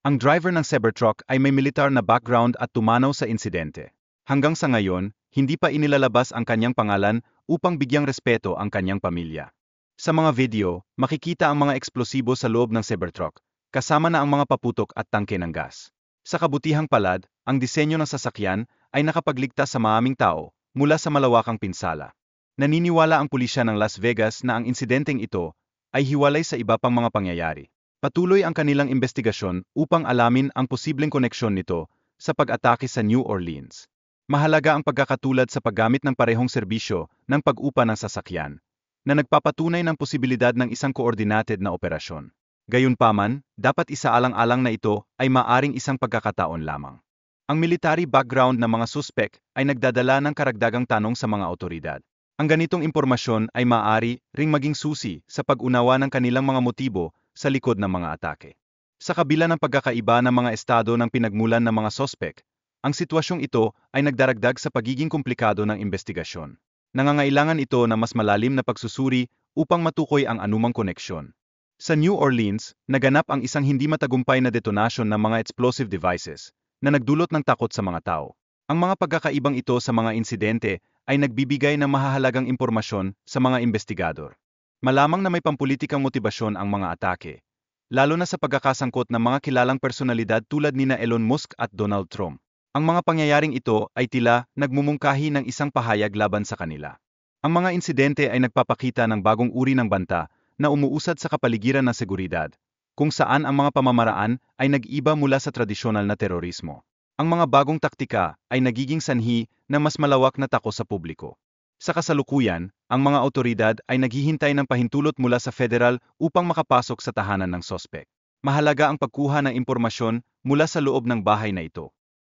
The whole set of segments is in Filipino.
Ang driver ng Cybertruck ay may militar na background at tumanaw sa insidente. Hanggang sa ngayon, hindi pa inilalabas ang kanyang pangalan upang bigyang respeto ang kanyang pamilya. Sa mga video, makikita ang mga eksplosibo sa loob ng Cybertruck, kasama na ang mga paputok at tangke ng gas. Sa kabutihang palad, ang disenyo ng sasakyan ay nakapagligtas sa maaming tao mula sa malawakang pinsala. Naniniwala ang pulisya ng Las Vegas na ang insidenteng ito ay hiwalay sa iba pang mga pangyayari. Patuloy ang kanilang investigasyon upang alamin ang posibleng koneksyon nito sa pag-atake sa New Orleans. Mahalaga ang pagkakatulad sa paggamit ng parehong serbisyo ng pag-upa ng sasakyan, na nagpapatunay ng posibilidad ng isang coordinated na operasyon. Gayunpaman, dapat isaalang-alang na ito ay maaring isang pagkakataon lamang. Ang military background ng mga suspek ay nagdadala ng karagdagang tanong sa mga otoridad. Ang ganitong impormasyon ay maaari ring maging susi sa pag-unawa ng kanilang mga motibo sa likod ng mga atake. Sa kabila ng pagkakaiba ng mga estado ng pinagmulan ng mga sospek, ang sitwasyong ito ay nagdaragdag sa pagiging komplikado ng investigasyon. Nangangailangan ito ng mas malalim na pagsusuri upang matukoy ang anumang koneksyon. Sa New Orleans, naganap ang isang hindi matagumpay na detonasyon ng mga explosive devices na nagdulot ng takot sa mga tao. Ang mga pagkakaibang ito sa mga insidente ay nagbibigay ng mahahalagang impormasyon sa mga investigador. Malamang na may pampulitikang motibasyon ang mga atake, lalo na sa pagkakasangkot ng mga kilalang personalidad tulad nina Elon Musk at Donald Trump. Ang mga pangyayaring ito ay tila nagmumungkahi ng isang pahayag laban sa kanila. Ang mga insidente ay nagpapakita ng bagong uri ng banta na umuusad sa kapaligiran ng seguridad, kung saan ang mga pamamaraan ay nag-iba mula sa tradisyonal na terorismo. Ang mga bagong taktika ay nagiging sanhi ng mas malawak na takot sa publiko. Sa kasalukuyan, ang mga otoridad ay naghihintay ng pahintulot mula sa federal upang makapasok sa tahanan ng sospek. Mahalaga ang pagkuha ng impormasyon mula sa loob ng bahay na ito.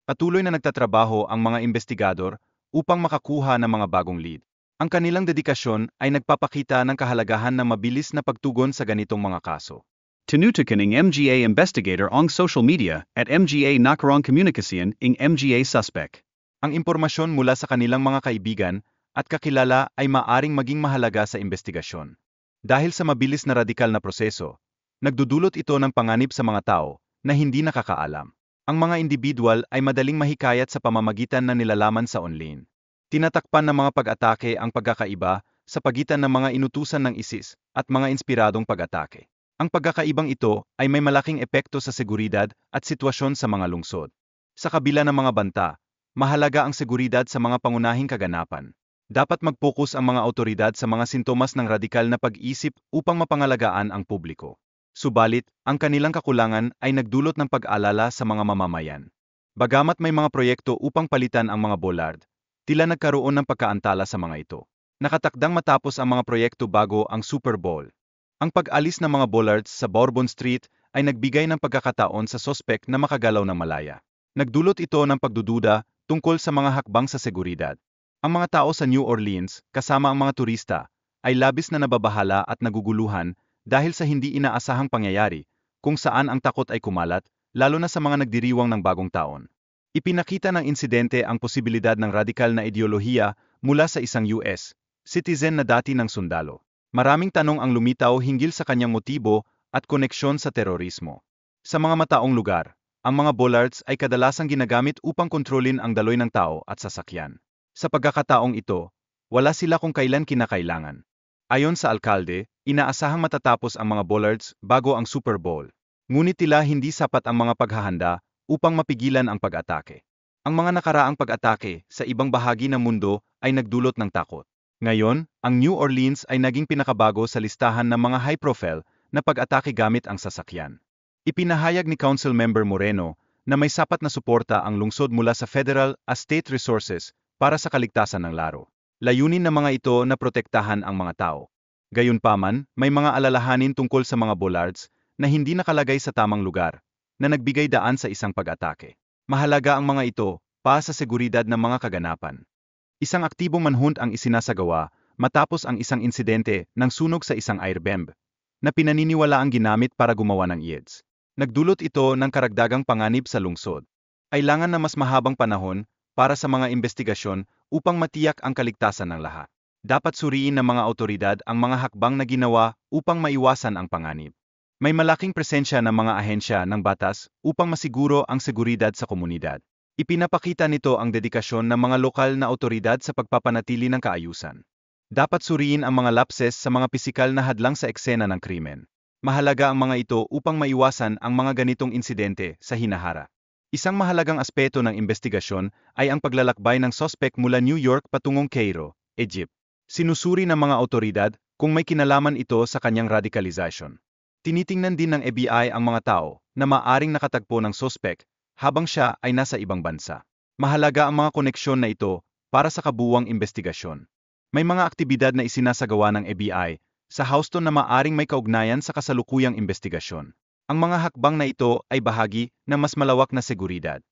Patuloy na nagtatrabaho ang mga investigador upang makakuha ng mga bagong lead. Ang kanilang dedikasyon ay nagpapakita ng kahalagahan ng mabilis na pagtugon sa ganitong mga kaso. Tinutukan ng MGA investigator on social media at MGA nakarong komunikasyon ng MGA suspect. Ang impormasyon mula sa kanilang mga kaibigan at kakilala ay maaring maging mahalaga sa investigasyon. Dahil sa mabilis na radikal na proseso, nagdudulot ito ng panganib sa mga tao na hindi nakakaalam. Ang mga individual ay madaling mahikayat sa pamamagitan ng nilalaman sa online. Tinatakpan ng mga pag-atake ang pagkakaiba sa pagitan ng mga inutusan ng ISIS at mga inspiradong pag-atake. Ang pagkakaibang ito ay may malaking epekto sa seguridad at sitwasyon sa mga lungsod. Sa kabila ng mga banta, mahalaga ang seguridad sa mga pangunahing kaganapan. Dapat mag-focus ang mga otoridad sa mga sintomas ng radikal na pag-isip upang mapangalagaan ang publiko. Subalit, ang kanilang kakulangan ay nagdulot ng pag-alala sa mga mamamayan. Bagamat may mga proyekto upang palitan ang mga bollard, tila nagkaroon ng pagkaantala sa mga ito. Nakatakdang matapos ang mga proyekto bago ang Super Bowl. Ang pag-alis ng mga bollards sa Bourbon Street ay nagbigay ng pagkakataon sa sospek na makagalaw ng malaya. Nagdulot ito ng pagdududa tungkol sa mga hakbang sa seguridad. Ang mga tao sa New Orleans, kasama ang mga turista, ay labis na nababahala at naguguluhan dahil sa hindi inaasahang pangyayari, kung saan ang takot ay kumalat, lalo na sa mga nagdiriwang ng bagong taon. Ipinakita ng insidente ang posibilidad ng radikal na ideolohiya mula sa isang US citizen na dati ng sundalo. Maraming tanong ang lumitaw hinggil sa kanyang motibo at koneksyon sa terorismo. Sa mga mataong lugar, ang mga bollards ay kadalasang ginagamit upang kontrolin ang daloy ng tao at sasakyan. Sa pagkakataong ito, wala sila kung kailan kinakailangan. Ayon sa alkalde, inaasahang matatapos ang mga bollards bago ang Super Bowl. Ngunit tila hindi sapat ang mga paghahanda upang mapigilan ang pag-atake. Ang mga nakaraang pag-atake sa ibang bahagi ng mundo ay nagdulot ng takot. Ngayon, ang New Orleans ay naging pinakabago sa listahan ng mga high-profile na pag-atake gamit ang sasakyan. Ipinahayag ni Council Member Moreno na may sapat na suporta ang lungsod mula sa federal at state resources para sa kaligtasan ng laro. Layunin ng mga ito na protektahan ang mga tao. Gayunpaman, may mga alalahanin tungkol sa mga bollards na hindi nakalagay sa tamang lugar, na nagbigay daan sa isang pag-atake. Mahalaga ang mga ito para sa seguridad ng mga kaganapan. Isang aktibong manhunt ang isinasagawa matapos ang isang insidente ng sunog sa isang airbomb na pinaniniwala ang ginamit para gumawa ng IEDs. Nagdulot ito ng karagdagang panganib sa lungsod. Kailangan na mas mahabang panahon para sa mga investigasyon upang matiyak ang kaligtasan ng lahat. Dapat suriin ng mga otoridad ang mga hakbang na ginawa upang maiwasan ang panganib. May malaking presensya ng mga ahensya ng batas upang masiguro ang seguridad sa komunidad. Ipinapakita nito ang dedikasyon ng mga lokal na otoridad sa pagpapanatili ng kaayusan. Dapat suriin ang mga lapses sa mga pisikal na hadlang sa eksena ng krimen. Mahalaga ang mga ito upang maiwasan ang mga ganitong insidente sa hinahara. Isang mahalagang aspeto ng investigasyon ay ang paglalakbay ng sospek mula New York patungong Cairo, Egypt. Sinusuri ng mga otoridad kung may kinalaman ito sa kanyang radicalization. Tinitingnan din ng FBI ang mga tao na maaring nakatagpo ng sospek habang siya ay nasa ibang bansa. Mahalaga ang mga koneksyon na ito para sa kabuuang investigasyon. May mga aktibidad na isinasagawa ng FBI sa Houston na maaring may kaugnayan sa kasalukuyang investigasyon. Ang mga hakbang na ito ay bahagi ng mas malawak na seguridad.